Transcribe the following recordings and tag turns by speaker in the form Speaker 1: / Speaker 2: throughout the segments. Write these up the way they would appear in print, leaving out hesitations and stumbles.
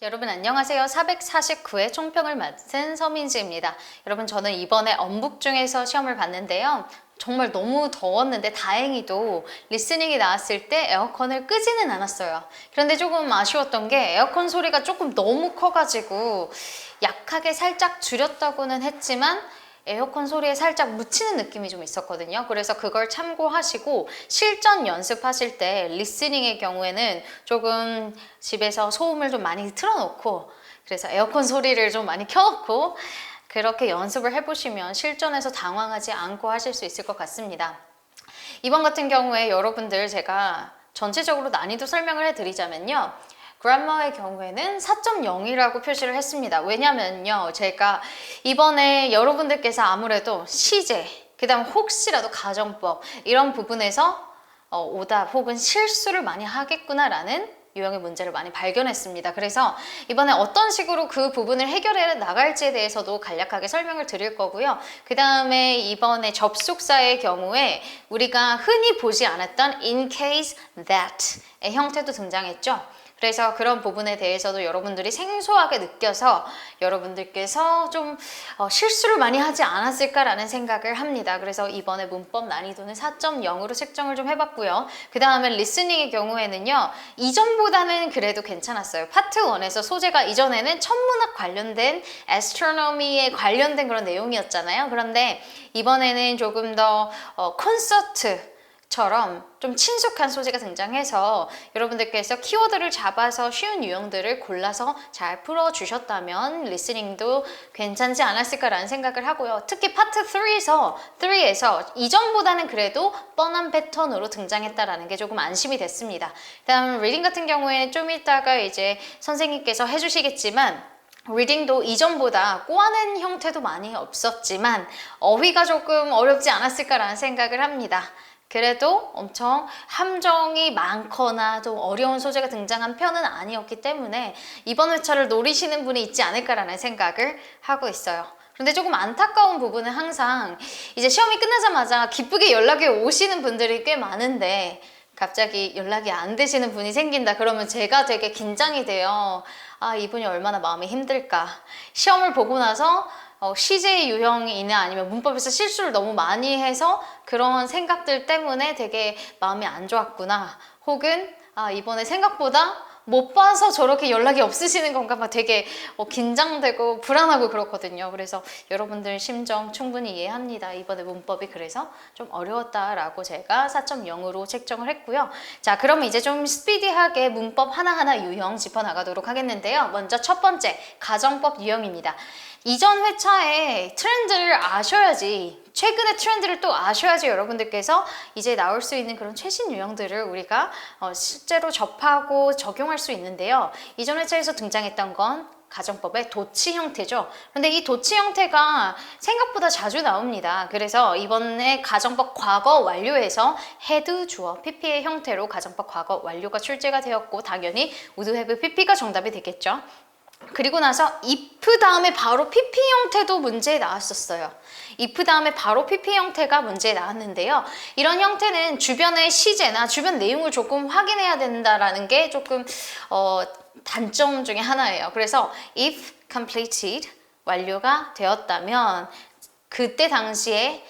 Speaker 1: 여러분 안녕하세요. 449회 총평을 맡은 서민지입니다. 여러분 저는 이번에 엄북 중에서 시험을 봤는데요. 정말 너무 더웠는데 다행히도 리스닝이 나왔을 때 에어컨을 끄지는 않았어요. 그런데 조금 아쉬웠던 게 에어컨 소리가 조금 너무 커가지고 약하게 살짝 줄였다고는 했지만 에어컨 소리에 살짝 묻히는 느낌이 좀 있었거든요. 그래서 그걸 참고하시고 실전 연습하실 때 리스닝의 경우에는 조금 집에서 소음을 좀 많이 틀어놓고 그래서 에어컨 소리를 좀 많이 켜놓고 그렇게 연습을 해보시면 실전에서 당황하지 않고 하실 수 있을 것 같습니다. 이번 같은 경우에 여러분들 제가 전체적으로 난이도 설명을 해드리자면요. 그래머의 경우에는 4.0이라고 표시를 했습니다. 왜냐면요. 제가 이번에 여러분들께서 아무래도 시제, 그 다음 혹시라도 가정법 이런 부분에서 오답 혹은 실수를 많이 하겠구나라는 유형의 문제를 많이 발견했습니다. 그래서 이번에 어떤 식으로 그 부분을 해결해 나갈지에 대해서도 간략하게 설명을 드릴 거고요. 그 다음에 이번에 접속사의 경우에 우리가 흔히 보지 않았던 in case that의 형태도 등장했죠. 그래서 그런 부분에 대해서도 여러분들이 생소하게 느껴서 여러분들께서 좀 실수를 많이 하지 않았을까라는 생각을 합니다. 그래서 이번에 문법 난이도는 4.0으로 책정을 좀 해봤고요. 그 다음에 리스닝의 경우에는요. 이전보다는 그래도 괜찮았어요. 파트 1에서 소재가 이전에는 천문학 관련된 astronomy에 관련된 그런 내용이었잖아요. 그런데 이번에는 조금 더 콘서트 처럼 좀 친숙한 소재가 등장해서 여러분들께서 키워드를 잡아서 쉬운 유형들을 골라서 잘 풀어주셨다면 리스닝도 괜찮지 않았을까라는 생각을 하고요. 특히 파트 3에서 이전보다는 그래도 뻔한 패턴으로 등장했다라는 게 조금 안심이 됐습니다. 그다음 리딩 같은 경우에는 좀 이따가 이제 선생님께서 해주시겠지만 리딩도 이전보다 꼬아낸 형태도 많이 없었지만 어휘가 조금 어렵지 않았을까라는 생각을 합니다. 그래도 엄청 함정이 많거나 좀 어려운 소재가 등장한 편은 아니었기 때문에 이번 회차를 노리시는 분이 있지 않을까라는 생각을 하고 있어요. 그런데 조금 안타까운 부분은 항상 이제 시험이 끝나자마자 기쁘게 연락이 오시는 분들이 꽤 많은데 갑자기 연락이 안 되시는 분이 생긴다 그러면 제가 되게 긴장이 돼요. 아, 이분이 얼마나 마음이 힘들까. 시험을 보고 나서 CJ 유형이나 아니면 문법에서 실수를 너무 많이 해서 그런 생각들 때문에 되게 마음이 안 좋았구나. 혹은 이번에 생각보다 못 봐서 저렇게 연락이 없으시는 건가 막 되게 긴장되고 불안하고 그렇거든요. 그래서 여러분들 심정 충분히 이해합니다. 이번에 문법이 그래서 좀 어려웠다라고 제가 4.0으로 책정을 했고요. 자, 그러면 이제 좀 스피디하게 문법 하나하나 유형 짚어나가도록 하겠는데요. 먼저 첫 번째, 가정법 유형입니다. 이전 회차에 트렌드를 아셔야지, 최근의 트렌드를 또 아셔야지 여러분들께서 이제 나올 수 있는 그런 최신 유형들을 우리가 실제로 접하고 적용할 수 있는데요. 이전 회차에서 등장했던 건 가정법의 도치 형태죠. 그런데 이 도치 형태가 생각보다 자주 나옵니다. 그래서 이번에 가정법 과거 완료에서 had, 주어, pp의 형태로 가정법 과거 완료가 출제가 되었고 당연히 would, have, pp가 정답이 되겠죠. 그리고 나서 if 다음에 바로 pp 형태도 문제에 나왔었어요. if 다음에 바로 pp 형태가 문제에 나왔는데요. 이런 형태는 주변의 시제나 주변 내용을 조금 확인해야 된다라는 게 조금 단점 중에 하나예요. 그래서 if completed 완료가 되었다면 그때 당시라는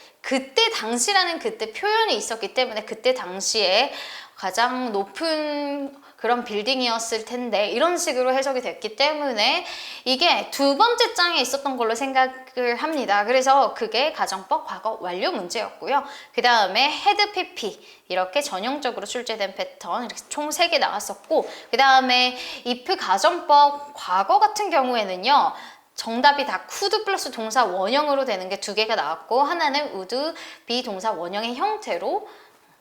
Speaker 1: 그때 표현이 있었기 때문에 그때 당시에 가장 높은 그런 빌딩이었을 텐데 이런 식으로 해석이 됐기 때문에 이게 두 번째 장에 있었던 걸로 생각을 합니다. 그래서 그게 가정법 과거 완료 문제였고요. 그 다음에 had pp 이렇게 전형적으로 출제된 패턴 이렇게 총 3개 나왔었고 그 다음에 if 가정법 과거 같은 경우에는요. 정답이 다 could 플러스 동사 원형으로 되는 게 2개가 나왔고 하나는 would 비동사 원형의 형태로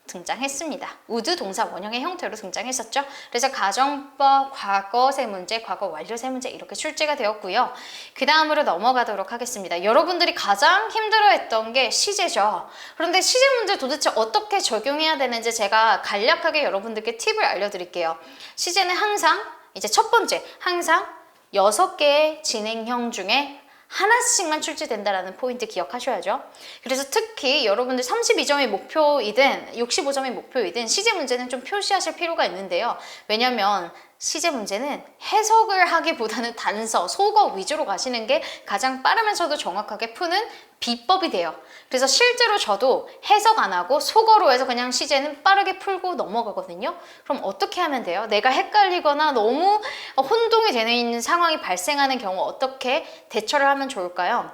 Speaker 1: 등장했습니다. would 동사 원형의 형태로 등장했었죠. 그래서 가정법 과거 세 문제, 과거 완료 세 문제 이렇게 출제가 되었고요. 그 다음으로 넘어가도록 하겠습니다. 여러분들이 가장 힘들어했던 게 시제죠. 그런데 시제 문제 도대체 어떻게 적용해야 되는지 제가 간략하게 여러분들께 팁을 알려드릴게요. 시제는 항상 이제 첫 번째, 항상 6개의 진행형 중에 하나씩만 출제된다라는 포인트 기억하셔야죠. 그래서 특히 여러분들 32점이 목표이든 65점이 목표이든 시제 문제는 좀 표시하실 필요가 있는데요. 왜냐면 시제 문제는 해석을 하기보다는 단서, 속어 위주로 가시는 게 가장 빠르면서도 정확하게 푸는 비법이 돼요. 그래서 실제로 저도 해석 안 하고 속어로 해서 그냥 시제는 빠르게 풀고 넘어가거든요. 그럼 어떻게 하면 돼요? 내가 헷갈리거나 너무 혼동이 되는 상황이 발생하는 경우 어떻게 대처를 하면 좋을까요?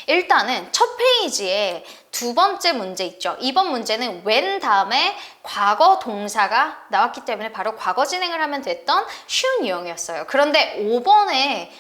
Speaker 1: 일단은 첫 페이지에 두 번째 문제 있죠. 이번 문제는 when 다음에 과거 동사가 나왔기 때문에 바로 과거 진행을 하면 됐던 쉬운 유형이었어요. 그런데 5번에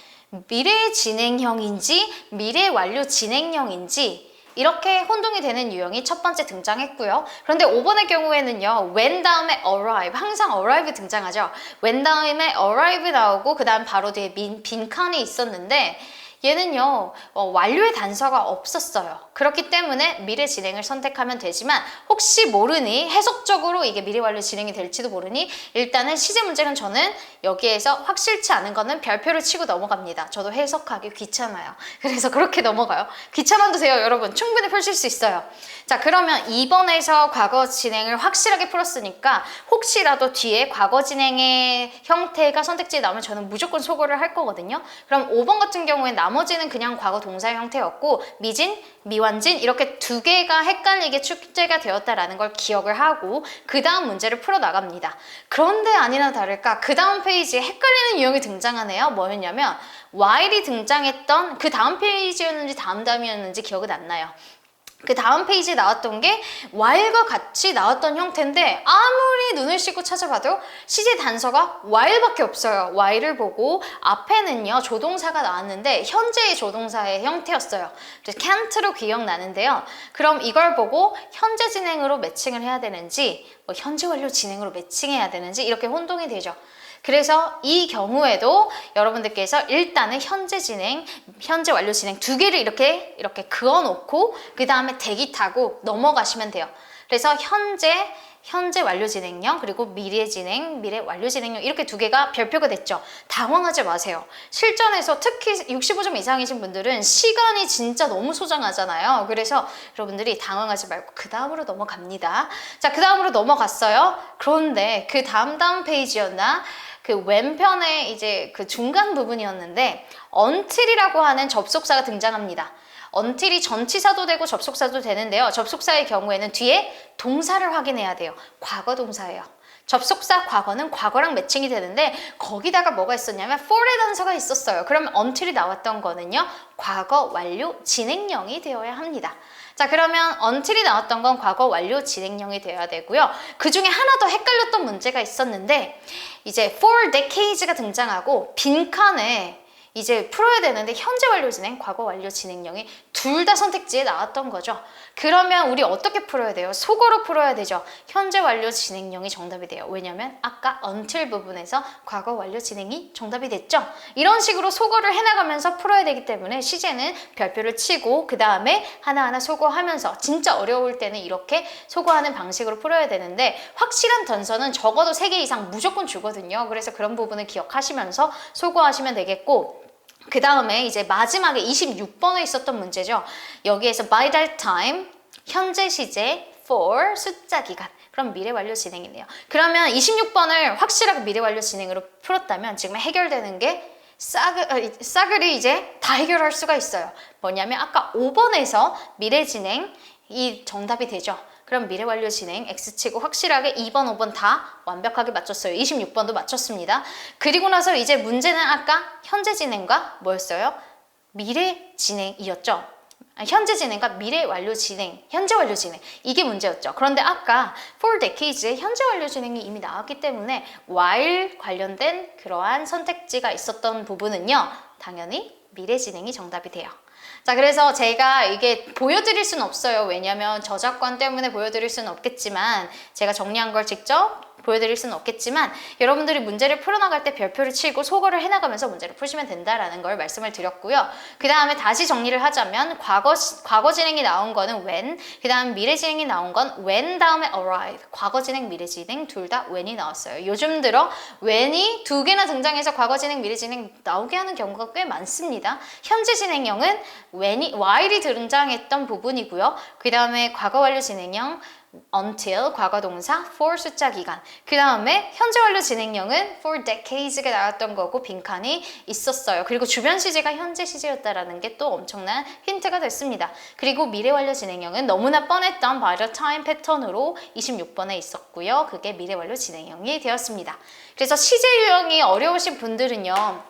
Speaker 1: 미래 진행형인지 미래 완료 진행형인지 이렇게 혼동이 되는 유형이 첫 번째 등장했고요. 그런데 5번의 경우에는요. when 다음에 arrive, 항상 arrive 등장하죠. when 다음에 arrive 나오고 그 다음 바로 뒤에 빈칸이 있었는데 얘는요 완료의 단서가 없었어요. 그렇기 때문에 미래 진행을 선택하면 되지만 혹시 모르니 해석적으로 이게 미래 완료 진행이 될지도 모르니 일단은 시제 문제는 저는 여기에서 확실치 않은 거는 별표를 치고 넘어갑니다. 저도 해석하기 귀찮아요. 그래서 그렇게 넘어가요. 귀찮아도 돼요 여러분. 충분히 푸실 수 있어요. 자 그러면 2번에서 과거 진행을 확실하게 풀었으니까 혹시라도 뒤에 과거 진행의 형태가 선택지에 나오면 저는 무조건 소거를 할 거거든요. 그럼 5번 같은 경우에 나머지는 그냥 과거 동사 형태였고 미진, 미완진 이렇게 두 개가 헷갈리게 축제가 되었다라는 걸 기억을 하고 그 다음 문제를 풀어나갑니다. 그런데 아니나 다를까 그 다음 페이지에 헷갈리는 유형이 등장하네요. 뭐였냐면 while이 등장했던 그 다음 페이지였는지 다음이었는지 기억은 안 나요. 그 다음 페이지에 나왔던 게 while과 같이 나왔던 형태인데 아무리 눈을 씻고 찾아봐도 시제 단서가 while밖에 없어요. while을 보고 앞에는요 조동사가 나왔는데 현재의 조동사의 형태였어요. 그래서 can't로 기억나는데요. 그럼 이걸 보고 현재 진행으로 매칭을 해야 되는지 뭐 현재 완료 진행으로 매칭해야 되는지 이렇게 혼동이 되죠. 그래서 이 경우에도 여러분들께서 일단은 현재 진행, 현재 완료 진행 두 개를 이렇게 그어놓고 그 다음에 대기 타고 넘어가시면 돼요. 그래서 현재 완료 진행형 그리고 미래 진행, 미래 완료 진행형 이렇게 두 개가 별표가 됐죠. 당황하지 마세요. 실전에서 특히 65점 이상이신 분들은 시간이 진짜 너무 소중하잖아요. 그래서 여러분들이 당황하지 말고 그 다음으로 넘어갑니다. 자, 그 다음으로 넘어갔어요. 그런데 그 다음 페이지였나? 그 왼편에 이제 그 중간 부분이었는데 until이라고 하는 접속사가 등장합니다. until이 전치사도 되고 접속사도 되는데요. 접속사의 경우에는 뒤에 동사를 확인해야 돼요. 과거 동사예요. 접속사 과거는 과거랑 매칭이 되는데 거기다가 뭐가 있었냐면 for의 단서가 있었어요. 그러면 until이 나왔던 거는요. 과거 완료 진행형이 되어야 합니다. 자 그러면 until이 나왔던 건 과거 완료 진행형이 되어야 되고요. 그 중에 하나 더 헷갈렸던 문제가 있었는데 이제 for decades가 등장하고 빈칸에 이제 풀어야 되는데 현재 완료 진행, 과거 완료 진행형이 둘 다 선택지에 나왔던 거죠. 그러면 우리 어떻게 풀어야 돼요? 속어로 풀어야 되죠. 현재 완료 진행형이 정답이 돼요. 왜냐면 아까 until 부분에서 과거 완료 진행이 정답이 됐죠. 이런 식으로 속어를 해나가면서 풀어야 되기 때문에 시제는 별표를 치고 그 다음에 하나하나 속어하면서 진짜 어려울 때는 이렇게 속어하는 방식으로 풀어야 되는데 확실한 단서는 적어도 3개 이상 무조건 주거든요. 그래서 그런 부분을 기억하시면서 속어하시면 되겠고 그 다음에 이제 마지막에 26번에 있었던 문제죠. 여기에서 by that time, 현재 시제, for, 숫자 기간. 그럼 미래 완료 진행이네요. 그러면 26번을 확실하게 미래 완료 진행으로 풀었다면 지금 해결되는 게 싸그리 이제 다 해결할 수가 있어요. 뭐냐면 아까 5번에서 미래 진행이 정답이 되죠. 그럼 미래 완료 진행 X치고 확실하게 2번, 5번 다 완벽하게 맞췄어요. 26번도 맞췄습니다. 그리고 나서 이제 문제는 아까 현재 진행과 뭐였어요? 미래 진행이었죠. 현재 진행과 미래 완료 진행, 현재 완료 진행 이게 문제였죠. 그런데 아까 for decades에 현재 완료 진행이 이미 나왔기 때문에 while 관련된 그러한 선택지가 있었던 부분은요. 당연히 미래 진행이 정답이 돼요. 자 그래서 제가 이게 보여드릴 수는 없어요. 왜냐면 저작권 때문에 보여드릴 수는 없겠지만 제가 정리한 걸 직접 보여드릴 수는 없겠지만 여러분들이 문제를 풀어나갈 때 별표를 치고 소거를 해나가면서 문제를 푸시면 된다라는 걸 말씀을 드렸고요. 그 다음에 다시 정리를 하자면 과거 진행이 나온 거는 when, 그 다음 미래 진행이 나온 건 when 다음에 arrive. 과거 진행, 미래 진행 둘 다 when이 나왔어요. 요즘 들어 when이 두 개나 등장해서 과거 진행, 미래 진행 나오게 하는 경우가 꽤 많습니다. 현재 진행형은 while이 등장했던 부분이고요. 그 다음에 과거 완료 진행형 until 과거 동사, for 숫자 기간. 그 다음에 현재 완료 진행형은 for decades가 나왔던 거고 빈칸이 있었어요. 그리고 주변 시제가 현재 시제였다라는 게 또 엄청난 힌트가 됐습니다. 그리고 미래 완료 진행형은 너무나 뻔했던 by the time 패턴으로 26번에 있었고요. 그게 미래 완료 진행형이 되었습니다. 그래서 시제 유형이 어려우신 분들은요.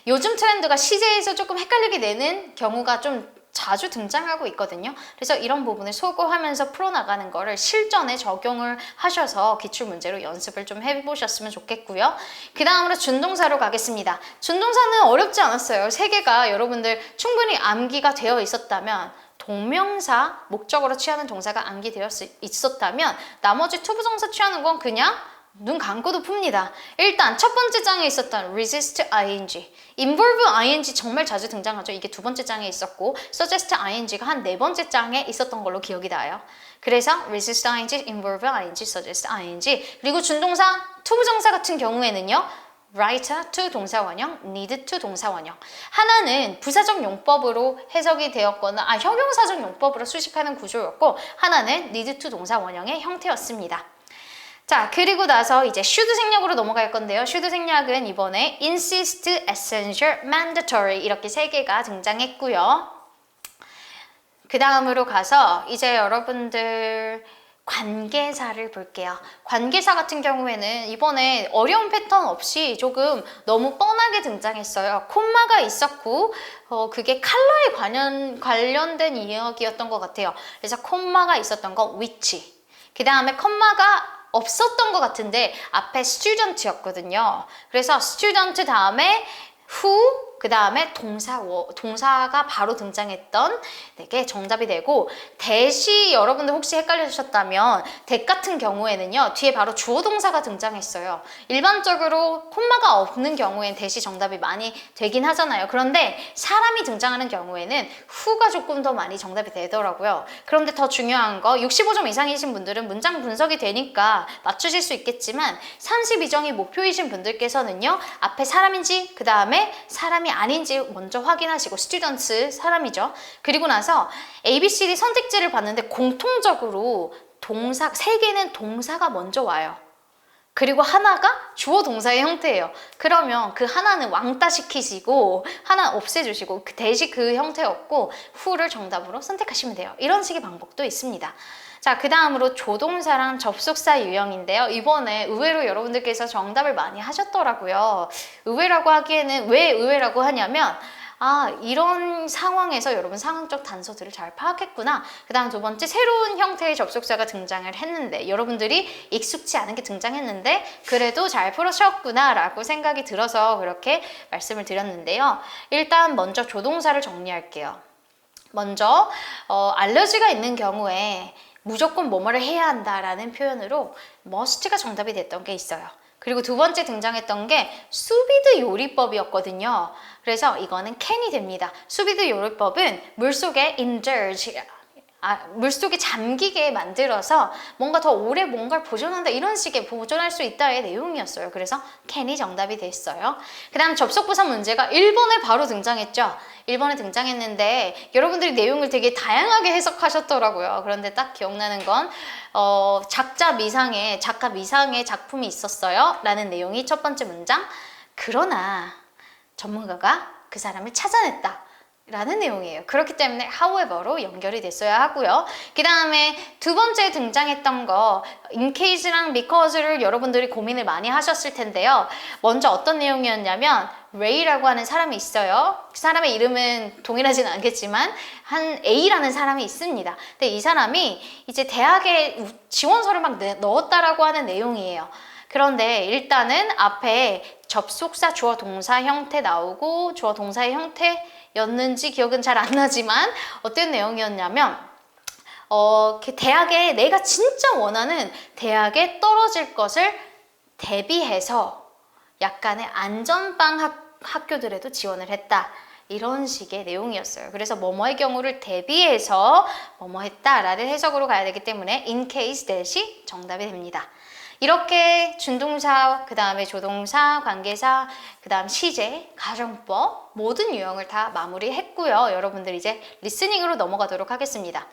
Speaker 1: 요즘 트렌드가 시제에서 조금 헷갈리게 되는 경우가 좀 자주 등장하고 있거든요. 그래서 이런 부분을 소거하면서 풀어나가는 거를 실전에 적용을 하셔서 기출문제로 연습을 좀 해보셨으면 좋겠고요. 그 다음으로 준동사로 가겠습니다. 준동사는 어렵지 않았어요. 세 개가 여러분들 충분히 암기가 되어 있었다면 동명사, 목적으로 취하는 동사가 암기되어 있었다면 나머지 투부정사 취하는 건 그냥 눈 감고도 풉니다. 일단 첫 번째 장에 있었던 resist ing, involve ing 정말 자주 등장하죠. 이게 두 번째 장에 있었고 suggest ing가 한 네 번째 장에 있었던 걸로 기억이 나요. 그래서 resist ing, involve ing, suggest ing. 그리고 준동사, 투부정사 같은 경우에는요. write to 동사 원형, need to 동사 원형. 하나는 부사적 용법으로 해석이 되었거나 형용사적 용법으로 수식하는 구조였고 하나는 need to 동사 원형의 형태였습니다. 자, 그리고 나서 이제 should 생략으로 넘어갈 건데요. should 생략은 이번에 insist, essential, mandatory 이렇게 세 개가 등장했고요. 그 다음으로 가서 이제 여러분들 관계사를 볼게요. 관계사 같은 경우에는 이번에 어려운 패턴 없이 조금 너무 뻔하게 등장했어요. 콤마가 있었고 그게 컬러에 관련된 이야기였던 것 같아요. 그래서 콤마가 있었던 거 which, 그 다음에 콤마가 없었던 것 같은데 앞에 student였거든요. 그래서 student 다음에 who, 그 다음에 동사가 바로 등장했던 게 정답이 되고 대시 여러분들 혹시 헷갈리셨다면 대 같은 경우에는요. 뒤에 바로 주어 동사가 등장했어요. 일반적으로 콤마가 없는 경우엔 대시 정답이 많이 되긴 하잖아요. 그런데 사람이 등장하는 경우에는 who가 조금 더 많이 정답이 되더라고요. 그런데 더 중요한 거 65점 이상이신 분들은 문장 분석이 되니까 맞추실 수 있겠지만 32점이 목표이신 분들께서는요. 앞에 사람인지 그 다음에 사람이 아닌지 먼저 확인하시고 students 사람이죠. 그리고 나서 ABCD 선택지를 봤는데 공통적으로 동사, 세 개는 동사가 먼저 와요. 그리고 하나가 주어 동사의 형태예요. 그러면 그 하나는 왕따 시키시고 하나 없애주시고 대시 그 형태였고 who를 정답으로 선택하시면 돼요. 이런 식의 방법도 있습니다. 자, 그 다음으로 조동사랑 접속사 유형인데요. 이번에 의외로 여러분들께서 정답을 많이 하셨더라고요. 의외라고 하기에는 왜 의외라고 하냐면 이런 상황에서 여러분 상황적 단서들을 잘 파악했구나. 그 다음 두 번째 새로운 형태의 접속사가 등장을 했는데 여러분들이 익숙치 않은 게 등장했는데 그래도 잘 풀으셨구나 라고 생각이 들어서 그렇게 말씀을 드렸는데요. 일단 먼저 조동사를 정리할게요. 먼저 알러지가 있는 경우에 무조건 뭐뭐를 해야 한다라는 표현으로 must가 정답이 됐던 게 있어요. 그리고 두 번째 등장했던 게 수비드 요리법이었거든요. 그래서 이거는 can이 됩니다. 수비드 요리법은 물속에 indulge, 물속에 잠기게 만들어서 뭔가 더 오래 뭔가를 보존한다 이런 식의 보존할 수 있다의 내용이었어요. 그래서 can이 정답이 됐어요. 그 다음 접속부사 문제가 1번에 바로 등장했죠. 1번에 등장했는데 여러분들이 내용을 되게 다양하게 해석하셨더라고요. 그런데 딱 기억나는 건 작가 미상의 작품이 있었어요 라는 내용이 첫 번째 문장. 그러나 전문가가 그 사람을 찾아냈다 라는 내용이에요. 그렇기 때문에 however로 연결이 됐어야 하고요. 그 다음에 두 번째 등장했던 거 in case랑 because를 여러분들이 고민을 많이 하셨을 텐데요. 먼저 어떤 내용이었냐면 Ray라고 하는 사람이 있어요. 그 사람의 이름은 동일하진 않겠지만 한 A라는 사람이 있습니다. 근데 이 사람이 이제 대학에 지원서를 막 넣었다라고 하는 내용이에요. 그런데 일단은 앞에 접속사 주어 동사 형태 나오고 주어 동사의 형태였는지 기억은 잘 안 나지만 어떤 내용이었냐면 대학에 내가 진짜 원하는 대학에 떨어질 것을 대비해서 약간의 안전빵 학교들에도 지원을 했다. 이런 식의 내용이었어요. 그래서 뭐뭐의 경우를 대비해서 뭐뭐 했다라는 해석으로 가야 되기 때문에 in case that이 정답이 됩니다. 이렇게 준동사, 그 다음에 조동사, 관계사, 그 다음 시제, 가정법 모든 유형을 다 마무리했고요. 여러분들 이제 리스닝으로 넘어가도록 하겠습니다.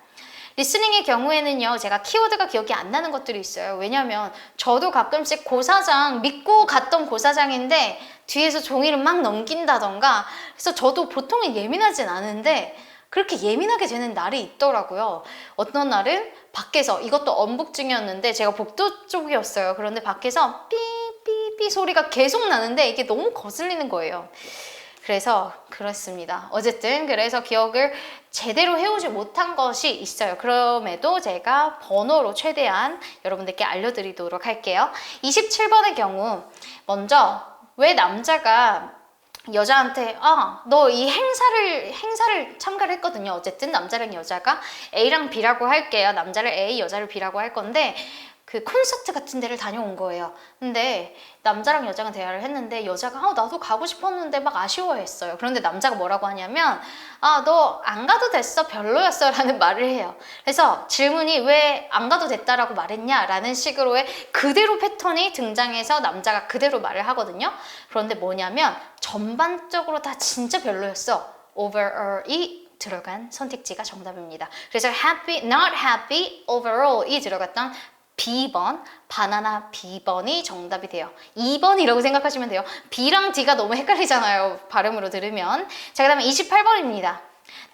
Speaker 1: 리스닝의 경우에는요, 제가 키워드가 기억이 안 나는 것들이 있어요. 왜냐면 저도 가끔씩 고사장, 믿고 갔던 고사장인데 뒤에서 종이를 막 넘긴다던가, 그래서 저도 보통은 예민하진 않은데 그렇게 예민하게 되는 날이 있더라고요. 어떤 날은 밖에서, 이것도 엄북중이었는데 제가 복도 쪽이었어요. 그런데 밖에서 삐삐삐 소리가 계속 나는데 이게 너무 거슬리는 거예요. 그래서 그렇습니다. 어쨌든 그래서 기억을 제대로 해오지 못한 것이 있어요. 그럼에도 제가 번호로 최대한 여러분들께 알려드리도록 할게요. 27번의 경우, 먼저 왜 남자가 여자한테 너 이 행사를 참가를 했거든요. 어쨌든 남자랑 여자가 A랑 B라고 할게요. 남자를 A, 여자를 B라고 할 건데 그 콘서트 같은 데를 다녀온 거예요. 근데 남자랑 여자가 대화를 했는데 여자가 나도 가고 싶었는데 막 아쉬워했어요. 그런데 남자가 뭐라고 하냐면 너 안 가도 됐어, 별로였어 라는 말을 해요. 그래서 질문이 왜 안 가도 됐다라고 말했냐 라는 식으로의 그대로 패턴이 등장해서 남자가 그대로 말을 하거든요. 그런데 뭐냐면 전반적으로 다 진짜 별로였어. overall이 들어간 선택지가 정답입니다. 그래서 happy, not happy, overall이 들어갔던 B번, 바나나 B번이 정답이 돼요. 2번이라고 생각하시면 돼요. B랑 D가 너무 헷갈리잖아요, 발음으로 들으면. 자, 그 다음에 28번입니다.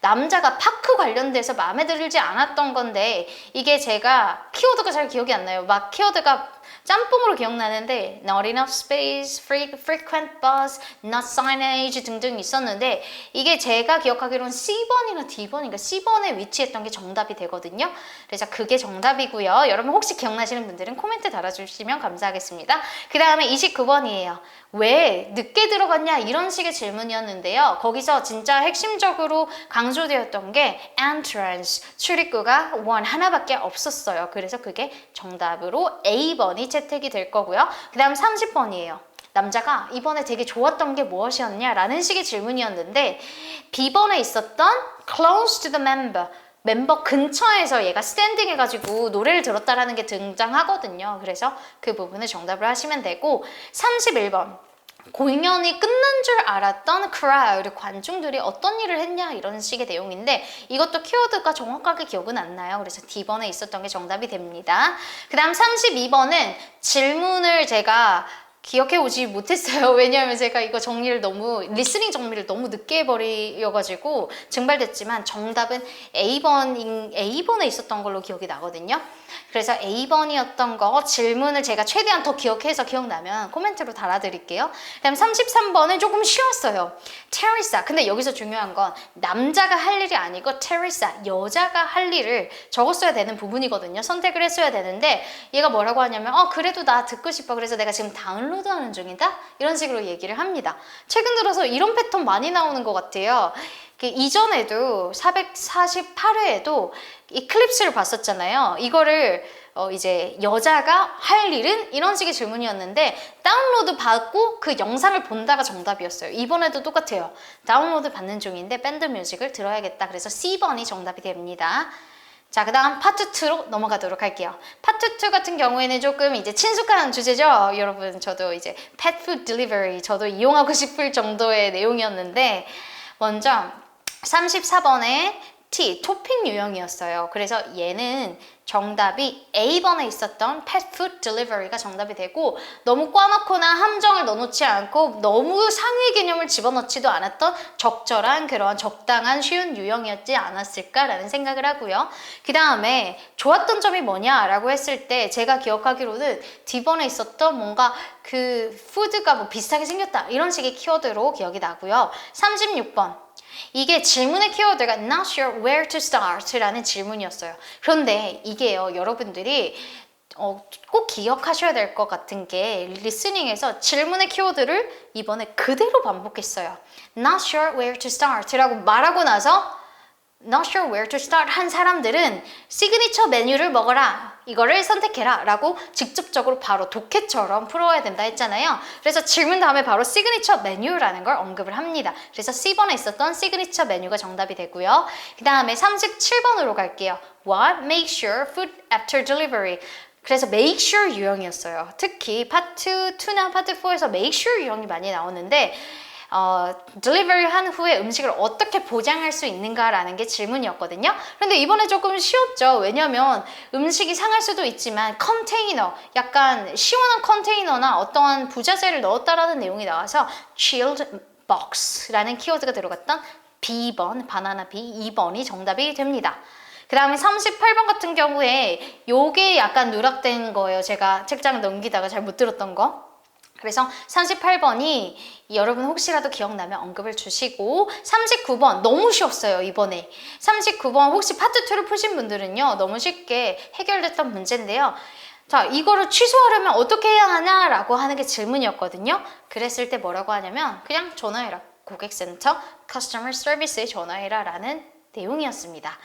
Speaker 1: 남자가 파크 관련돼서 마음에 들지 않았던 건데 이게 제가 키워드가 잘 기억이 안 나요. 막 키워드가 짬뽕으로 기억나는데 not enough space, frequent bus, not signage 등등 있었는데 이게 제가 기억하기로는 C번이나 D번인가 C번에 위치했던 게 정답이 되거든요. 그래서 그게 정답이고요. 여러분 혹시 기억나시는 분들은 코멘트 달아주시면 감사하겠습니다. 그 다음에 29번이에요. 왜 늦게 들어갔냐 이런 식의 질문이었는데요. 거기서 진짜 핵심적으로 강조되었던 게 entrance, 출입구가 하나밖에 없었어요. 그래서 그게 정답으로 A번이 채택이 될 거고요. 그 다음 30번이에요. 남자가 이번에 되게 좋았던 게 무엇이었냐 라는 식의 질문이었는데 B번에 있었던 close to the 멤버 근처에서 얘가 스탠딩 해가지고 노래를 들었다라는 게 등장하거든요. 그래서 그 부분을 정답을 하시면 되고 31번 공연이 끝난 줄 알았던 crowd, 관중들이 어떤 일을 했냐 이런 식의 내용인데 이것도 키워드가 정확하게 기억은 안 나요. 그래서 D번에 있었던 게 정답이 됩니다. 그 다음 32번은 질문을 제가 기억해 오지 못했어요. 왜냐하면 제가 이거 리스닝 정리를 너무 늦게 해버려가지고 증발됐지만 정답은 A번에 있었던 걸로 기억이 나거든요. 그래서 A번이었던 거 질문을 제가 최대한 더 기억해서 기억나면 코멘트로 달아드릴게요. 그다음 33번은 조금 쉬웠어요. 테리사. 근데 여기서 중요한 건 남자가 할 일이 아니고 테리사, 여자가 할 일을 적었어야 되는 부분이거든요. 선택을 했어야 되는데 얘가 뭐라고 하냐면 그래도 나 듣고 싶어. 그래서 내가 지금 다운로드하는 중이다? 이런 식으로 얘기를 합니다. 최근 들어서 이런 패턴 많이 나오는 것 같아요. 이전에도 448회에도 이클립스를 봤었잖아요. 이거를 이제 여자가 할 일은 이런 식의 질문이었는데 다운로드 받고 그 영상을 본다가 정답이었어요. 이번에도 똑같아요. 다운로드 받는 중인데 밴드 뮤직을 들어야겠다. 그래서 C번이 정답이 됩니다. 자, 그 다음 파트 2로 넘어가도록 할게요. 파트 2 같은 경우에는 조금 이제 친숙한 주제죠. 여러분, 저도 이제 pet food delivery 저도 이용하고 싶을 정도의 내용이었는데 먼저 34번에 T, 토핑 유형이었어요. 그래서 얘는 정답이 A번에 있었던 pet food delivery가 정답이 되고 너무 꽈놓거나 함정을 넣어놓지 않고 너무 상위 개념을 집어넣지도 않았던 적절한 그런 적당한 쉬운 유형이었지 않았을까라는 생각을 하고요. 그 다음에 좋았던 점이 뭐냐라고 했을 때 제가 기억하기로는 D번에 있었던 뭔가 그 푸드가 뭐 비슷하게 생겼다 이런 식의 키워드로 기억이 나고요. 36번. 이게 질문의 키워드가 not sure where to start 라는 질문이었어요. 그런데 이게요, 여러분들이 꼭 기억하셔야 될 것 같은 게 리스닝에서 질문의 키워드를 이번에 그대로 반복했어요. not sure where to start 라고 말하고 나서 not sure where to start 한 사람들은 시그니처 메뉴를 먹어라, 이거를 선택해라 라고 직접적으로 바로 독해처럼 풀어야 된다 했잖아요. 그래서 질문 다음에 바로 시그니처 메뉴라는 걸 언급을 합니다. 그래서 C번에 있었던 시그니처 메뉴가 정답이 되고요. 그 다음에 37번으로 갈게요. What makes sure food after delivery? 그래서 make sure 유형이었어요. 특히 파트 2나 파트 4에서 make sure 유형이 많이 나오는데 delivery 한 후에 음식을 어떻게 보장할 수 있는가라는 게 질문이었거든요. 그런데 이번에 조금 쉬웠죠. 왜냐면 음식이 상할 수도 있지만 컨테이너, 약간 시원한 컨테이너나 어떠한 부자재를 넣었다라는 내용이 나와서 chilled box라는 키워드가 들어갔던 B번, 바나나 B 2번이 정답이 됩니다. 그 다음에 38번 같은 경우에 요게 약간 누락된 거예요. 제가 책장 넘기다가 잘 못 들었던 거. 그래서 38번이 여러분 혹시라도 기억나면 언급을 주시고 39번 너무 쉬웠어요 이번에. 39번 혹시 파트 2를 푸신 분들은요 너무 쉽게 해결됐던 문제인데요. 자, 이거를 취소하려면 어떻게 해야 하냐라고 하는 게 질문이었거든요. 그랬을 때 뭐라고 하냐면 그냥 전화해라. 고객센터 커스터머 서비스에 전화해라 라는 내용이었습니다.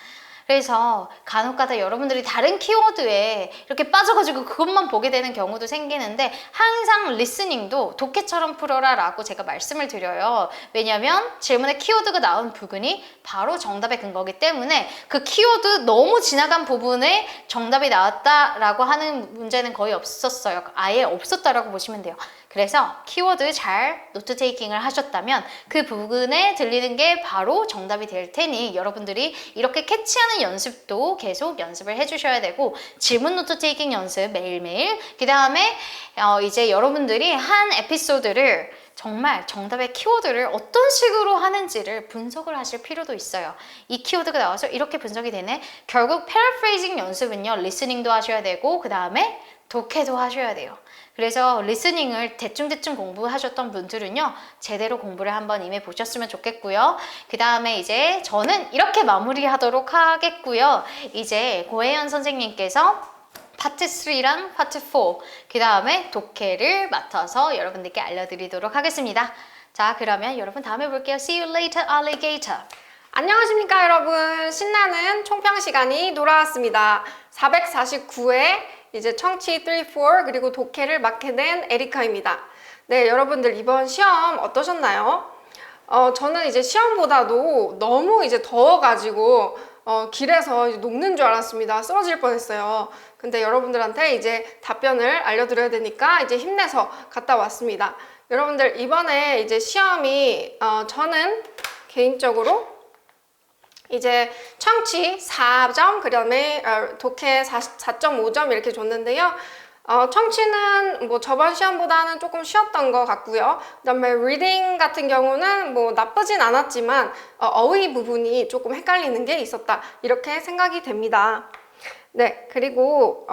Speaker 1: 그래서 간혹가다 여러분들이 다른 키워드에 이렇게 빠져가지고 그것만 보게 되는 경우도 생기는데 항상 리스닝도 독해처럼 풀어라 라고 제가 말씀을 드려요. 왜냐면 질문에 키워드가 나온 부분이 바로 정답의 근거이기 때문에 그 키워드 너무 지나간 부분에 정답이 나왔다라고 하는 문제는 거의 없었어요. 아예 없었다라고 보시면 돼요. 그래서 키워드 잘 노트 테이킹을 하셨다면 그 부분에 들리는 게 바로 정답이 될 테니 여러분들이 이렇게 캐치하는 연습도 계속 연습을 해주셔야 되고 질문 노트 테이킹 연습 매일매일 그 다음에 이제 여러분들이 한 에피소드를 정말 정답의 키워드를 어떤 식으로 하는지를 분석을 하실 필요도 있어요. 이 키워드가 나와서 이렇게 분석이 되네. 결국 패러프레이징 연습은요. 리스닝도 하셔야 되고 그 다음에 독해도 하셔야 돼요. 그래서 리스닝을 대충대충 공부하셨던 분들은요. 제대로 공부를 한번 임해 보셨으면 좋겠고요. 그 다음에 이제 저는 이렇게 마무리하도록 하겠고요. 이제 고혜연 선생님께서 파트 3랑 파트 4, 그 다음에 독해를 맡아서 여러분들께 알려드리도록 하겠습니다. 자, 그러면 여러분 다음에 볼게요. See you later, alligator.
Speaker 2: 안녕하십니까 여러분. 신나는 총평 시간이 돌아왔습니다. 449회 이제 청취 3, 4 그리고 독해를 맡게 된 에리카입니다. 네, 여러분들 이번 시험 어떠셨나요? 저는 이제 시험보다도 너무 이제 더워가지고 길에서 이제 녹는 줄 알았습니다. 쓰러질 뻔했어요. 근데 여러분들한테 이제 답변을 알려드려야 되니까 이제 힘내서 갔다 왔습니다. 여러분들 이번에 이제 시험이 저는 개인적으로 이제 청취 4점, 그 다음에 독해 4.5점 이렇게 줬는데요. 청취는 뭐 저번 시험보다는 조금 쉬웠던 것 같고요. 그 다음에 리딩 같은 경우는 뭐 나쁘진 않았지만 어휘 부분이 조금 헷갈리는 게 있었다. 이렇게 생각이 됩니다. 네, 그리고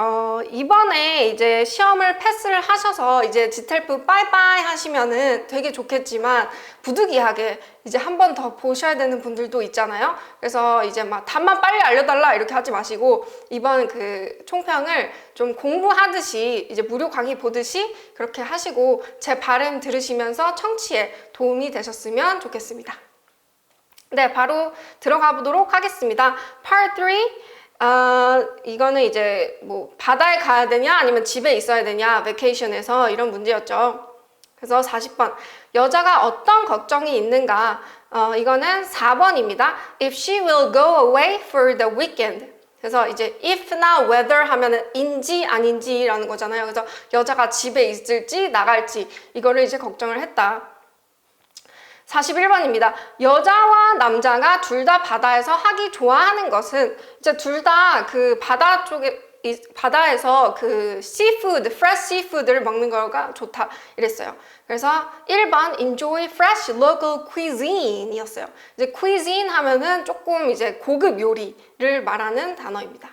Speaker 2: 이번에 이제 시험을 패스를 하셔서 이제 지텔프 빠이빠이 하시면은 되게 좋겠지만 부득이하게 이제 한 번 더 보셔야 되는 분들도 있잖아요. 그래서 이제 막 답만 빨리 알려달라 이렇게 하지 마시고 이번 그 총평을 좀 공부하듯이 이제 무료 강의 보듯이 그렇게 하시고 제 발음 들으시면서 청취에 도움이 되셨으면 좋겠습니다. 네, 바로 들어가 보도록 하겠습니다. Part 3. 이거는 이제 뭐 바다에 가야 되냐 아니면 집에 있어야 되냐 베케이션에서 이런 문제였죠. 그래서 40번 여자가 어떤 걱정이 있는가. 이거는 4번입니다. If she will go away for the weekend. 그래서 이제 if나 whether 하면은 인지 아닌지라는 거잖아요. 그래서 여자가 집에 있을지 나갈지 이거를 이제 걱정을 했다. 41번입니다. 여자와 남자가 둘 다 바다에서 하기 좋아하는 것은 이제 둘 다 그 바다 쪽에 바다에서 그 seafood, fresh seafood를 먹는 거가 좋다 이랬어요. 그래서 1번 enjoy fresh local cuisine 이었어요. 이제 cuisine 하면은 조금 이제 고급 요리를 말하는 단어입니다.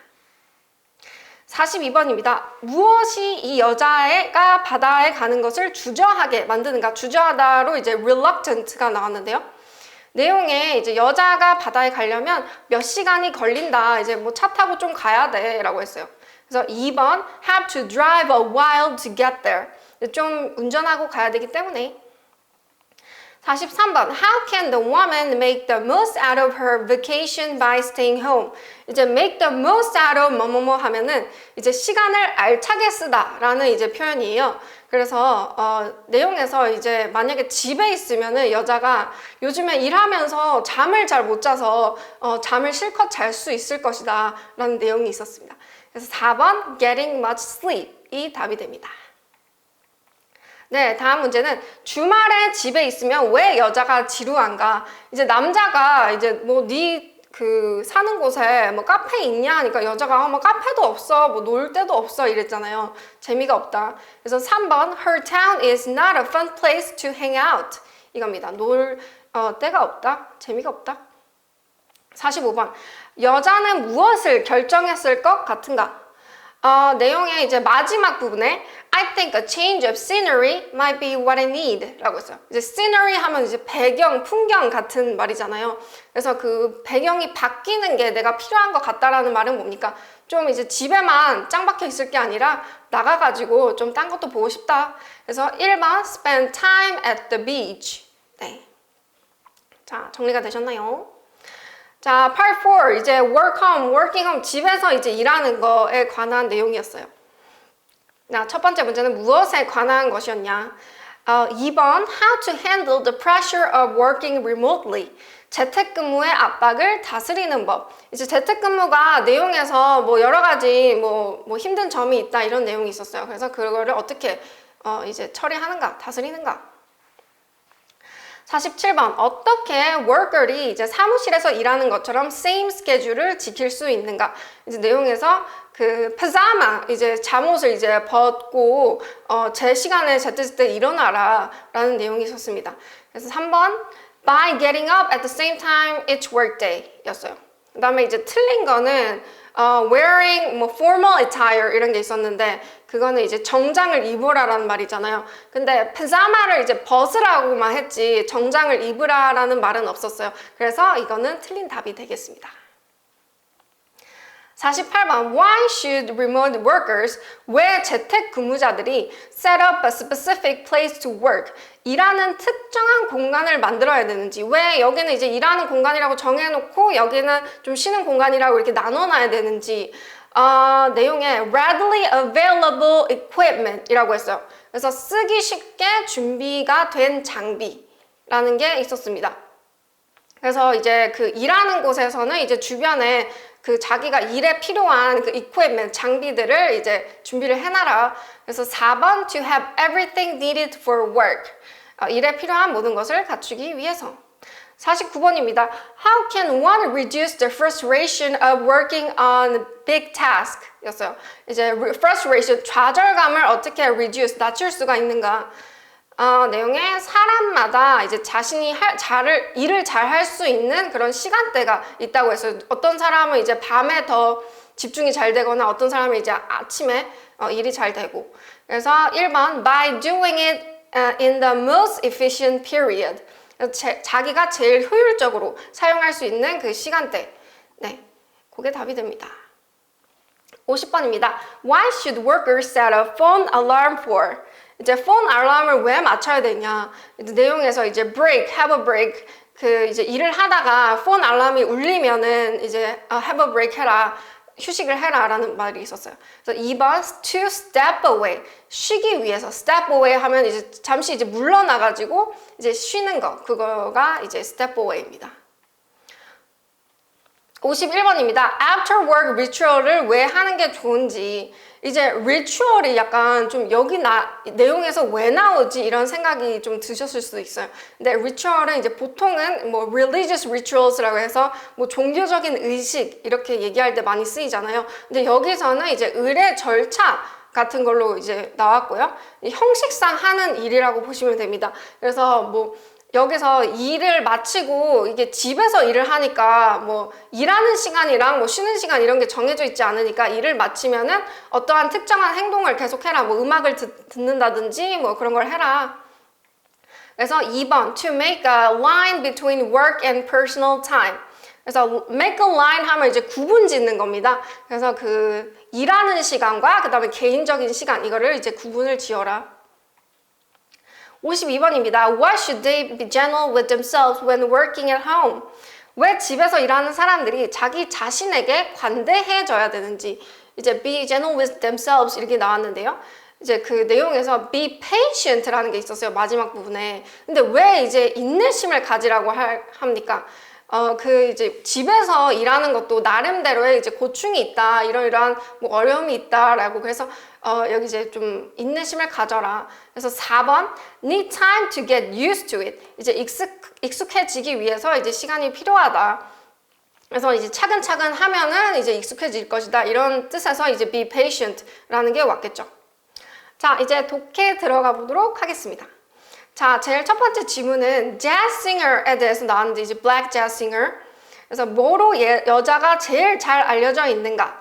Speaker 2: 42번입니다. 무엇이 이 여자가 바다에 가는 것을 주저하게 만드는가? 주저하다로 이제 reluctant가 나왔는데요. 내용에 이제 여자가 바다에 가려면 몇 시간이 걸린다. 이제 뭐 차 타고 좀 가야 돼. 라고 했어요. 그래서 2번 have to drive a while to get there. 좀 운전하고 가야 되기 때문에 43번 How can the woman make the most out of her vacation by staying home? 이제 make the most out of 뭐뭐뭐 하면은 이제 시간을 알차게 쓰다 라는 이제 표현이에요. 그래서 내용에서 이제 만약에 집에 있으면은 여자가 요즘에 일하면서 잠을 잘 못 자서 잠을 실컷 잘 수 있을 것이다 라는 내용이 있었습니다. 그래서 4번 getting much sleep 이 답이 됩니다. 네, 다음 문제는 주말에 집에 있으면 왜 여자가 지루한가? 이제 남자가 이제 뭐 그 사는 곳에 뭐 카페 있냐 하니까 여자가 뭐 카페도 없어, 뭐 놀 데도 없어 이랬잖아요. 재미가 없다. 그래서 3번 Her town is not a fun place to hang out. 이겁니다. 데가 없다, 재미가 없다. 45번 여자는 무엇을 결정했을 것 같은가? 내용의 이제 마지막 부분에 I think a change of scenery might be what I need 라고 했어요. 이제 scenery 하면 이제 배경, 풍경 같은 말이잖아요. 그래서 그 배경이 바뀌는 게 내가 필요한 것 같다라는 말은 뭡니까? 좀 이제 집에만 짱 박혀 있을 게 아니라 나가가지고 좀 딴 것도 보고 싶다. 그래서 1번 spend time at the beach. 네. 자, 정리가 되셨나요? 자, part 4 이제 work home, working home 집에서 이제 일하는 거에 관한 내용이었어요. 자, 첫 번째 문제는 무엇에 관한 것이었냐? 2번 how to handle the pressure of working remotely. 재택근무의 압박을 다스리는 법. 이제 재택근무가 내용에서 뭐 여러 가지 뭐 힘든 점이 있다 이런 내용이 있었어요. 그래서 그거를 어떻게 이제 처리하는가, 다스리는가. 47번 어떻게 worker이 이제 사무실에서 일하는 것처럼 same schedule을 지킬 수 있는가? 이제 내용에서 그 파자마 이제 잠옷을 이제 벗고 제 시간에 제때 일어나라라는 내용이 있었습니다. 그래서 3번 by getting up at the same time each workday였어요. 그다음에 이제 틀린 거는 wearing 뭐 formal attire 이런 게 있었는데 그거는 이제 정장을 입으라라는 말이잖아요. 근데 파자마를 이제 벗으라고만 했지 정장을 입으라라는 말은 없었어요. 그래서 이거는 틀린 답이 되겠습니다. 48번 Why should remote workers 왜 재택 근무자들이 set up a specific place to work 일하는 특정한 공간을 만들어야 되는지 왜 여기는 이제 일하는 공간이라고 정해놓고 여기는 좀 쉬는 공간이라고 이렇게 나눠놔야 되는지 내용에 readily available equipment 이라고 했어요. 그래서 쓰기 쉽게 준비가 된 장비라는 게 있었습니다. 그래서 이제 그 일하는 곳에서는 이제 주변에 그 자기가 일에 필요한 그 equipment, 장비들을 이제 준비를 해놔라. 그래서 4번 to have everything needed for work. 일에 필요한 모든 것을 갖추기 위해서. 49번입니다. How can one reduce the frustration of working on big task? 였어요. 이제 frustration, 좌절감을 어떻게 reduce, 낮출 수가 있는가? 내용에 사람마다 이제 자신이 일을 잘 할 수 있는 그런 시간대가 있다고 했어요. 어떤 사람은 이제 밤에 더 집중이 잘 되거나 어떤 사람은 이제 아침에 일이 잘 되고. 그래서 1번 by doing it in the most efficient period. 자기가 제일 효율적으로 사용할 수 있는 그 시간대. 네, 그게 답이 됩니다. 50번입니다. Why should workers set a phone alarm for? 이제 폰 알람을 왜 맞춰야 되냐? 이제 내용에서 이제 break, have a break 그 이제 일을 하다가 폰 알람이 울리면은 이제 have a break 해라. 휴식을 해라라는 말이 있었어요. 그래서 2번 to step away 쉬기 위해서 step away 하면 이제 잠시 이제 물러나가지고 이제 쉬는 거 그거가 이제 step away입니다. 51번입니다. After work ritual을 왜 하는 게 좋은지 이제 ritual이 약간 좀 여기 내용에서 왜 나오지 이런 생각이 좀 드셨을 수도 있어요. 근데 ritual은 이제 보통은 뭐 religious rituals라고 해서 뭐 종교적인 의식 이렇게 얘기할 때 많이 쓰이잖아요. 근데 여기서는 이제 의례 절차 같은 걸로 이제 나왔고요. 형식상 하는 일이라고 보시면 됩니다. 그래서 뭐 여기서 일을 마치고 이게 집에서 일을 하니까 뭐 일하는 시간이랑 뭐 쉬는 시간 이런 게 정해져 있지 않으니까 일을 마치면은 어떠한 특정한 행동을 계속해라. 뭐 음악을 듣는다든지 뭐 그런 걸 해라. 그래서 2번 to make a line between work and personal time. 그래서 make a line 하면 이제 구분 짓는 겁니다. 그래서 그 일하는 시간과 그 다음에 개인적인 시간 이거를 이제 구분을 지어라. 52번입니다. Why should they be gentle with themselves when working at home? 왜 집에서 일하는 사람들이 자기 자신에게 관대해져야 되는지 이제 be gentle with themselves 이렇게 나왔는데요. 이제 그 내용에서 be patient라는 게 있었어요. 마지막 부분에. 근데 왜 이제 인내심을 가지라고 합니까? 그 이제 집에서 일하는 것도 나름대로의 이제 고충이 있다, 이러이러한 뭐 어려움이 있다라고 그래서 여기 이제 좀 인내심을 가져라. 그래서 4번 need time to get used to it. 이제 익숙해지기 위해서 이제 시간이 필요하다. 그래서 이제 차근차근 하면은 이제 익숙해질 것이다. 이런 뜻에서 이제 be patient라는 게 왔겠죠. 자, 이제 독해 들어가 보도록 하겠습니다. 자, 제일 첫 번째 지문은 jazz singer에 대해서 나왔는데 이제 black jazz singer. 그래서 뭐로 여자가 제일 잘 알려져 있는가?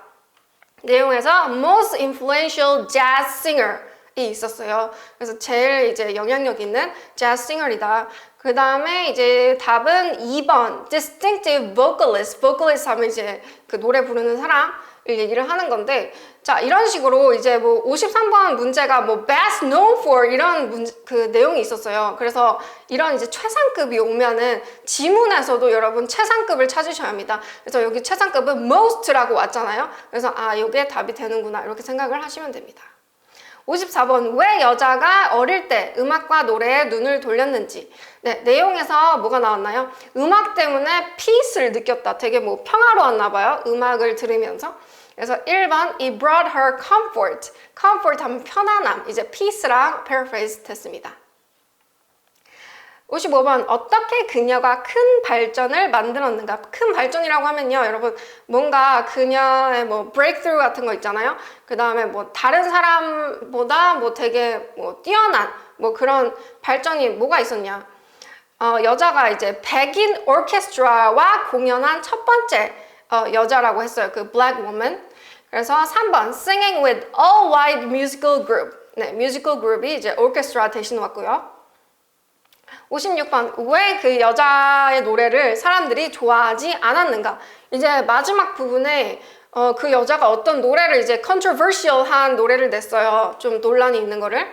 Speaker 2: 내용에서 most influential jazz singer이 있었어요. 그래서 제일 이제 영향력 있는 jazz singer이다. 그 다음에 이제 답은 2번 distinctive vocalist. vocalist 하면 이제 그 노래 부르는 사람을 얘기를 하는 건데, 자, 이런 식으로 이제 뭐 53번 문제가 뭐 best known for 이런 그 내용이 있었어요. 그래서 이런 이제 최상급이 오면은 지문에서도 여러분 최상급을 찾으셔야 합니다. 그래서 여기 최상급은 most라고 왔잖아요. 그래서 아, 이게 답이 되는구나 이렇게 생각을 하시면 됩니다. 54번 왜 여자가 어릴 때 음악과 노래에 눈을 돌렸는지. 네, 내용에서 뭐가 나왔나요? 음악 때문에 peace를 느꼈다. 되게 뭐 평화로웠나 봐요. 음악을 들으면서. 그래서 1번 it brought her comfort. comfort 하면 편안함. 이제 peace랑 paraphrase 됐습니다. 55번 어떻게 그녀가 큰 발전을 만들었는가. 큰 발전이라고 하면요, 여러분 뭔가 그녀의 뭐 breakthrough 같은 거 있잖아요. 그 다음에 뭐 다른 사람보다 뭐 되게 뭐 뛰어난 뭐 그런 발전이 뭐가 있었냐. 여자가 이제 백인 오케스트라와 공연한 첫 번째 여자라고 했어요. 그 black woman. 그래서 3번 singing with all white musical group. 네, musical group이 이제 오케스트라 대신 왔고요. 56번 왜 그 여자의 노래를 사람들이 좋아하지 않았는가. 이제 마지막 부분에 그 여자가 어떤 노래를 이제 controversial한 노래를 냈어요. 좀 논란이 있는 거를.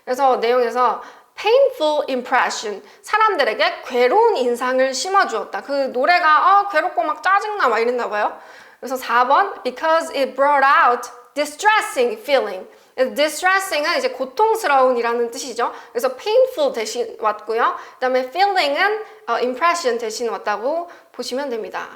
Speaker 2: 그래서 내용에서 painful impression, 사람들에게 괴로운 인상을 심어주었다. 그 노래가 괴롭고 막 짜증나 막 이랬나 봐요. 그래서 4번 because it brought out distressing feeling. distressing은 이제 고통스러운이라는 뜻이죠. 그래서 painful 대신 왔고요. 그 다음에 feeling은 impression 대신 왔다고 보시면 됩니다.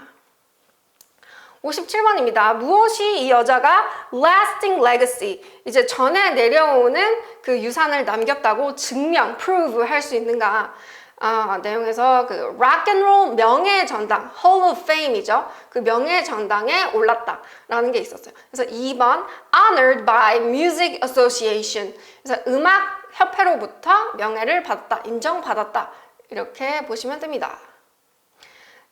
Speaker 2: 57번입니다. 무엇이 이 여자가 lasting legacy, 이제 전에 내려오는 그 유산을 남겼다고 증명, prove 할 수 있는가. 내용에서 그 rock and roll 명예 전당, Hall of Fame이죠. 그 명예 전당에 올랐다라는 게 있었어요. 그래서 2번 honored by music association. 그래서 음악 협회로부터 명예를 받았다, 인정받았다. 이렇게 보시면 됩니다.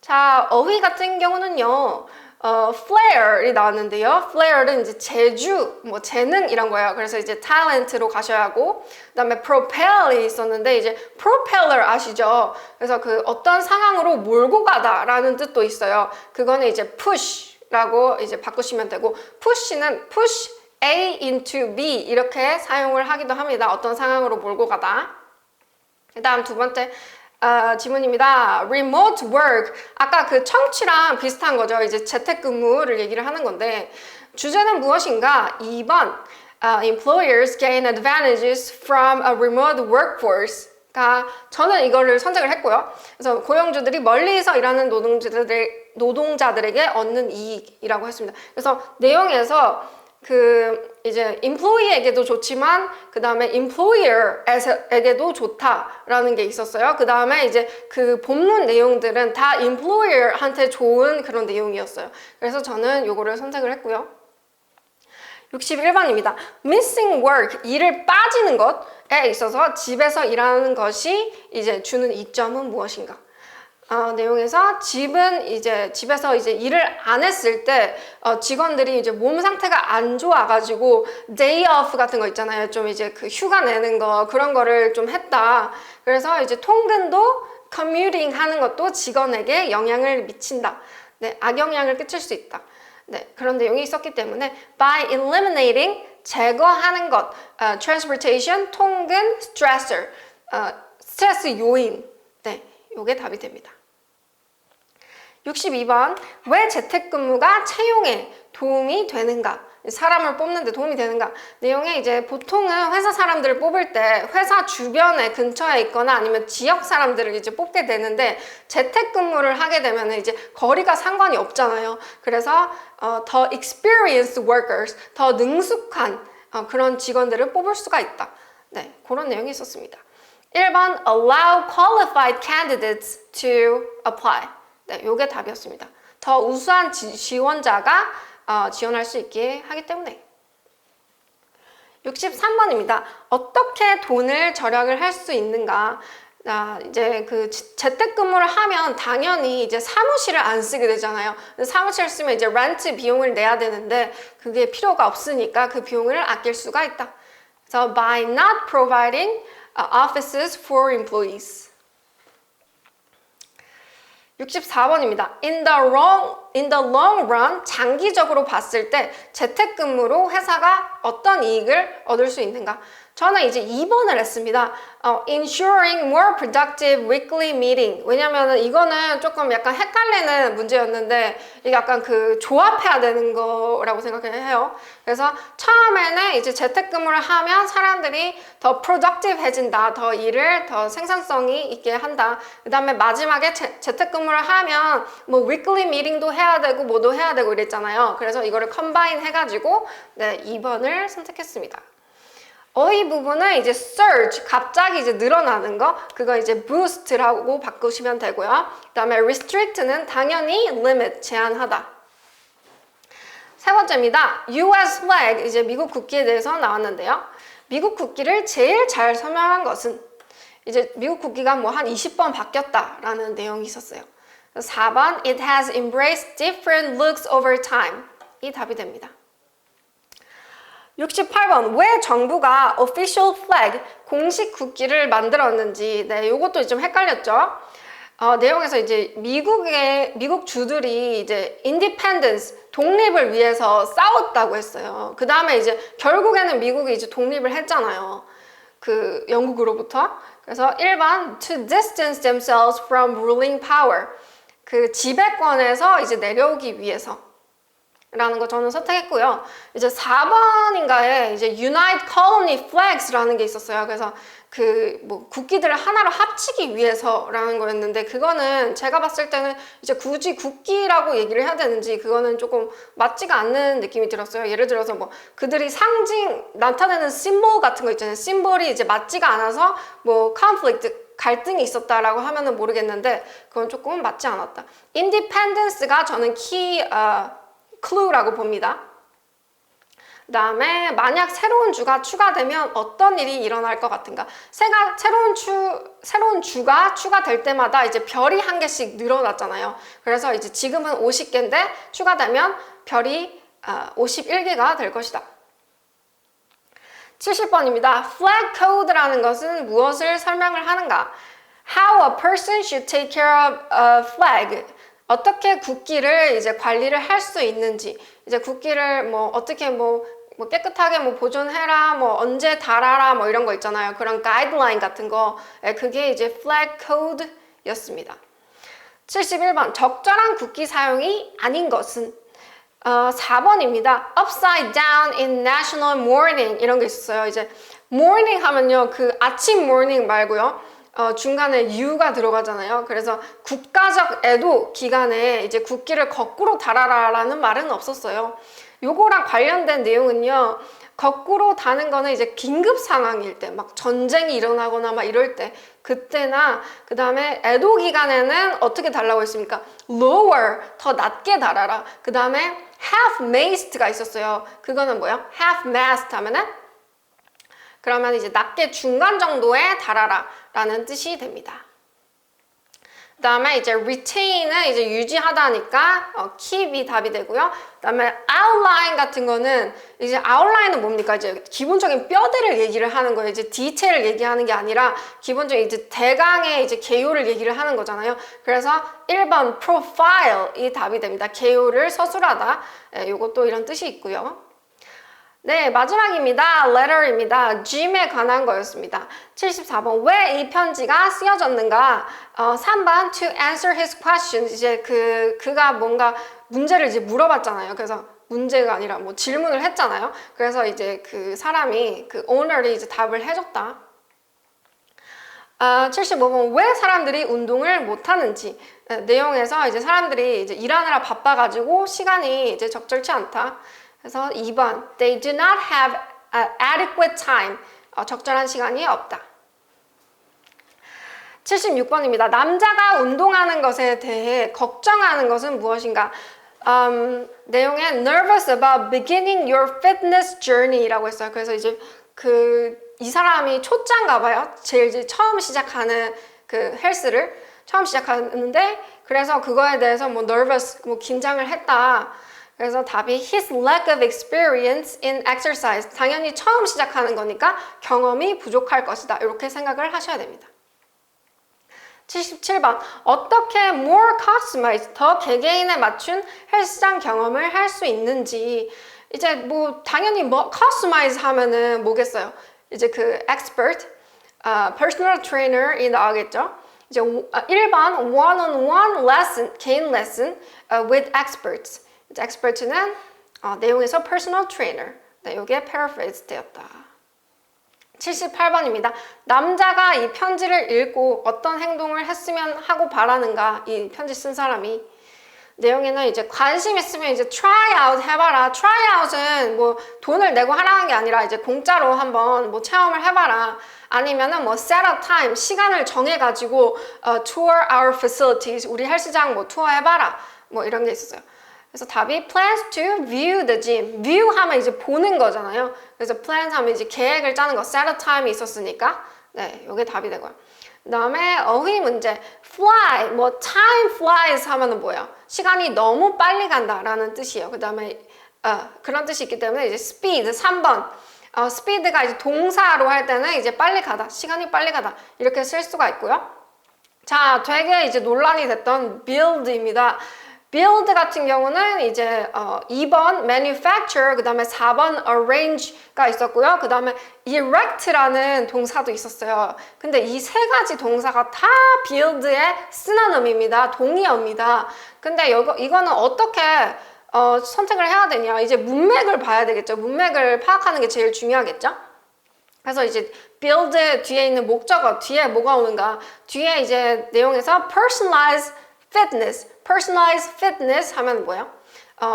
Speaker 2: 자, 어휘 같은 경우는요. flair이 나왔는데요. flair는 이제 재주, 뭐 재능 이런 거예요. 그래서 이제 talent로 가셔야 하고, 그 다음에 propel이 있었는데 이제 propeller 아시죠? 그래서 그 어떤 상황으로 몰고 가다라는 뜻도 있어요. 그거는 이제 push라고 이제 바꾸시면 되고, push는 push A into B 이렇게 사용을 하기도 합니다. 어떤 상황으로 몰고 가다. 그 다음 두 번째 지문입니다. remote work. 아까 그 청취랑 비슷한 거죠. 이제 재택근무를 얘기를 하는 건데 주제는 무엇인가? 2번 employers gain advantages from a remote workforce. 저는 이거를 선택을 했고요. 그래서 고용주들이 멀리서 일하는 노동자들에게 얻는 이익이라고 했습니다. 그래서 내용에서 그 이제 employee에게도 좋지만 그 다음에 employer에게도 좋다라는 게 있었어요. 그 다음에 이제 그 본문 내용들은 다 employer한테 좋은 그런 내용이었어요. 그래서 저는 요거를 선택을 했고요. 61번입니다. missing work, 일을 빠지는 것에 있어서 집에서 일하는 것이 이제 주는 이점은 무엇인가? 내용에서 집에서 이제 일을 안 했을 때 직원들이 이제 몸 상태가 안 좋아가지고 day off 같은 거 있잖아요. 좀 이제 그 휴가 내는 거 그런 거를 좀 했다. 그래서 이제 통근도 commuting 하는 것도 직원에게 영향을 미친다. 네, 악영향을 끼칠 수 있다. 네, 그런 내용이 있었기 때문에 by eliminating 제거하는 것, transportation 통근 stressor, 스트레스 요인. 네, 요게 답이 됩니다. 62번 왜 재택근무가 채용에 도움이 되는가? 사람을 뽑는 데 도움이 되는가? 내용에 이제 보통은 회사 사람들을 뽑을 때 회사 주변에 근처에 있거나 아니면 지역 사람들을 이제 뽑게 되는데 재택근무를 하게 되면 이제 거리가 상관이 없잖아요. 그래서 더 experienced workers, 더 능숙한 그런 직원들을 뽑을 수가 있다. 네, 그런 내용이 있었습니다. 1번 allow qualified candidates to apply. 네, 요게 답이었습니다. 더 우수한 지원자가 지원할 수 있게 하기 때문에. 63번입니다. 어떻게 돈을 절약을 할 수 있는가? 이제 그 재택근무를 하면 당연히 이제 사무실을 안 쓰게 되잖아요. 사무실 쓰면 이제 렌트 비용을 내야 되는데 그게 필요가 없으니까 그 비용을 아낄 수가 있다. 그래서 by not providing offices for employees. 64번입니다. In the long run, 장기적으로 봤을 때 재택근무로 회사가 어떤 이익을 얻을 수 있는가? 저는 이제 2번을 했습니다. Ensuring more productive weekly meeting. 왜냐면은 이거는 조금 약간 헷갈리는 문제였는데 이게 약간 그 조합해야 되는 거라고 생각해요. 그래서 처음에는 이제 재택근무를 하면 사람들이 더 productive해진다. 더 일을 더 생산성이 있게 한다. 그 다음에 마지막에 재택근무를 하면 뭐 weekly meeting도 해야 되고 뭐도 해야 되고 이랬잖아요. 그래서 이거를 컴바인 해가지고 네, 2번을 선택했습니다. 어휘 부분은 이제 surge, 갑자기 이제 늘어나는 거, 그거 이제 boost라고 바꾸시면 되고요. 그 다음에 restrict는 당연히 limit, 제한하다. 세 번째입니다. US flag, 이제 미국 국기에 대해서 나왔는데요. 미국 국기를 제일 잘 설명한 것은 이제 미국 국기가 뭐 한 20번 바뀌었다라는 내용이 있었어요. 4번, it has embraced different looks over time. 이 답이 됩니다. 68번 왜 정부가 official flag 공식 국기를 만들었는지 네 요것도 좀 헷갈렸죠. 내용에서 이제 미국 주들이 이제 independence 독립을 위해서 싸웠다고 했어요. 그 다음에 이제 결국에는 미국이 이제 독립을 했잖아요. 그 영국으로부터. 그래서 1번 to distance themselves from ruling power 그 지배권에서 이제 내려오기 위해서. 라는 거 저는 선택했고요. 이제 4번인가에 이제 Unite Colony Flags라는 게 있었어요. 그래서 그 뭐 국기들을 하나로 합치기 위해서라는 거였는데 그거는 제가 봤을 때는 이제 굳이 국기라고 얘기를 해야 되는지 그거는 조금 맞지가 않는 느낌이 들었어요. 예를 들어서 뭐 그들이 나타내는 심볼 같은 거 있잖아요. 심볼이 이제 맞지가 않아서 뭐 conflict 갈등이 있었다라고 하면은 모르겠는데 그건 조금 맞지 않았다. Independence가 저는 clue라고 봅니다. 그 다음에 만약 새로운 주가 추가되면 어떤 일이 일어날 것 같은가? 새로운 주가 추가될 때마다 이제 별이 한 개씩 늘어났잖아요. 그래서 이제 지금은 50개인데 추가되면 별이 51개가 될 것이다. 70번입니다. Flag code라는 것은 무엇을 설명을 하는가? How a person should take care of a flag. 어떻게 국기를 이제 관리를 할 수 있는지, 이제 국기를 뭐 어떻게 뭐 깨끗하게 뭐 보존해라, 뭐 언제 달아라, 뭐 이런 거 있잖아요. 그런 가이드라인 같은 거, 그게 이제 flag code였습니다. 71번 적절한 국기 사용이 아닌 것은 4번입니다. Upside down in national mourning 이런 게 있었어요. 이제 mourning 하면요, 그 아침 mourning 말고요. 중간에 U가 들어가잖아요. 그래서 국가적 애도 기간에 이제 국기를 거꾸로 달아라라는 말은 없었어요. 요거랑 관련된 내용은요. 거꾸로 다는 거는 이제 긴급 상황일 때, 막 전쟁이 일어나거나 막 이럴 때, 그때나 그 다음에 애도 기간에는 어떻게 달라고 했습니까? Lower, 더 낮게 달아라. 그 다음에 half mast가 있었어요. 그거는 뭐예요? half mast 하면은 그러면 이제 낮게 중간 정도에 달아라 라는 뜻이 됩니다. 그 다음에 이제 retain은 이제 유지하다니까 keep이 답이 되고요. 그 다음에 outline 같은 거는 이제 outline은 뭡니까? 이제 기본적인 뼈대를 얘기를 하는 거예요. 이제 디테일을 얘기하는 게 아니라 기본적인 이제 대강의 이제 개요를 얘기를 하는 거잖아요. 그래서 1번 profile이 답이 됩니다. 개요를 서술하다. 요것도 이런 뜻이 있고요. 네, 마지막입니다. letter입니다. Jim에 관한 거였습니다. 74번. 왜 이 편지가 쓰여졌는가? 3번. To answer his questions. 이제 그가 뭔가 문제를 이제 물어봤잖아요. 그래서 문제가 아니라 뭐 질문을 했잖아요. 그래서 이제 그 사람이, 그 owner이 이제 답을 해줬다. 75번. 왜 사람들이 운동을 못하는지. 내용에서 이제 사람들이 이제 일하느라 바빠가지고 시간이 이제 적절치 않다. 그래서 2번, they do not have adequate time. 적절한 시간이 없다. 76번입니다. 남자가 운동하는 것에 대해 걱정하는 것은 무엇인가? 내용에 nervous about beginning your fitness journey라고 했어요. 그래서 이제 이 사람이 초짜인가 봐요. 제일 이제 처음 시작하는 그 헬스를 처음 시작하는데 그래서 그거에 대해서 뭐 nervous, 뭐 긴장을 했다. 그래서 답이 his lack of experience in exercise. 당연히 처음 시작하는 거니까 경험이 부족할 것이다. 이렇게 생각을 하셔야 됩니다. 77번. 어떻게 more customized, 더 개개인에 맞춘 헬스장 경험을 할 수 있는지. 이제 뭐 당연히 뭐 customize 하면은 뭐겠어요? 이제 그 expert, personal trainer이 나오겠죠? 이제 1번 one-on-one lesson, 개인 lesson with experts. 이제 expert는 내용에서 personal trainer. 네, 이게 paraphrase 되었다. 78번입니다. 남자가 이 편지를 읽고 어떤 행동을 했으면 하고 바라는가? 이 편지 쓴 사람이. 내용에는 이제 관심 있으면 이제 try out 해봐라. try out은 뭐 돈을 내고 하라는 게 아니라 이제 공짜로 한번 뭐 체험을 해봐라. 아니면은 뭐 set a time, 시간을 정해가지고 tour our facilities, 우리 헬스장 뭐 투어 해봐라. 뭐 이런 게 있었어요. 그래서 답이 plans to view the gym. view 하면 이제 보는 거잖아요. 그래서 plans 하면 이제 계획을 짜는 거, set a time이 있었으니까 네, 이게 답이 되고요. 그 다음에 어휘 문제, fly, 뭐 time flies 하면은 뭐예요? 시간이 너무 빨리 간다라는 뜻이에요. 그 다음에 그런 뜻이 있기 때문에 이제 speed, 3번. speed가 이제 동사로 할 때는 이제 빨리 가다, 시간이 빨리 가다 이렇게 쓸 수가 있고요. 자, 되게 이제 논란이 됐던 build입니다. build 같은 경우는 이제 2번 manufacture, 그 다음에 4번 arrange가 있었고요. 그 다음에 erect라는 동사도 있었어요. 근데 이 세 가지 동사가 다 build의 synonym입니다. 동의어입니다. 근데 이거는 어떻게 선택을 해야 되냐? 이제 문맥을 봐야 되겠죠. 문맥을 파악하는 게 제일 중요하겠죠. 그래서 이제 build 뒤에 있는 목적어, 뒤에 뭐가 오는가? 뒤에 이제 내용에서 personalized fitness 하면 뭐예요?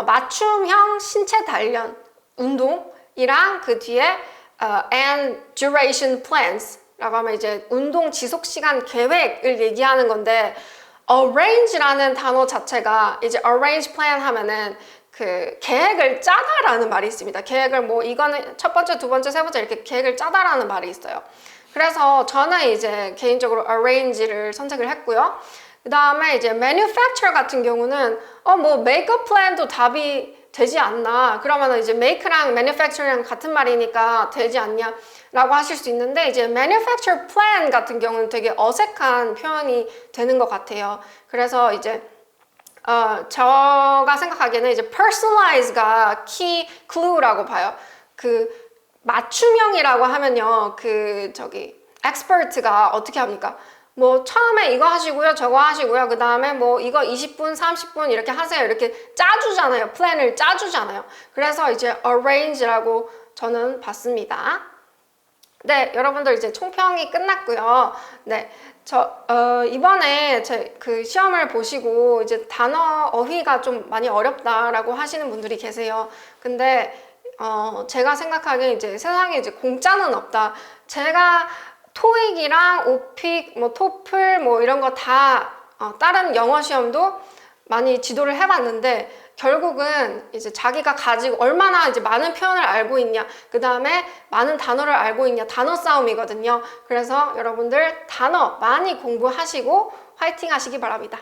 Speaker 2: 맞춤형 신체 단련, 운동이랑 그 뒤에 and duration plans 라고 하면 이제 운동 지속 시간 계획을 얘기하는 건데 arrange라는 단어 자체가 이제 arrange plan 하면은 그 계획을 짜다라는 말이 있습니다. 계획을 뭐 이거는 첫 번째, 두 번째, 세 번째 이렇게 계획을 짜다라는 말이 있어요. 그래서 저는 이제 개인적으로 arrange를 선택을 했고요. 그 다음에 이제 manufacture 같은 경우는 뭐 make-up plan도 답이 되지 않나. 그러면 이제 make랑 manufacture랑 같은 말이니까 되지 않냐 라고 하실 수 있는데 이제 manufacture plan 같은 경우는 되게 어색한 표현이 되는 것 같아요. 그래서 이제 제가 생각하기에는 이제 personalize가 key clue라고 봐요. 그 맞춤형이라고 하면요. expert가 어떻게 합니까? 뭐 처음에 이거 하시고요, 저거 하시고요. 그 다음에 뭐 이거 20분, 30분 이렇게 하세요. 이렇게 짜주잖아요. 플랜을 짜주잖아요. 그래서 이제 arrange라고 저는 봤습니다. 네, 여러분들 이제 총평이 끝났고요. 네, 이번에 그 시험을 보시고 이제 단어 어휘가 좀 많이 어렵다라고 하시는 분들이 계세요. 근데 제가 생각하기에 이제 세상에 이제 공짜는 없다. 제가 토익이랑 오픽, 뭐 토플 뭐 이런 거 다 다른 영어 시험도 많이 지도를 해봤는데 결국은 이제 자기가 가지고 얼마나 이제 많은 표현을 알고 있냐, 그 다음에 많은 단어를 알고 있냐, 단어 싸움이거든요. 그래서 여러분들 단어 많이 공부하시고 화이팅 하시기 바랍니다.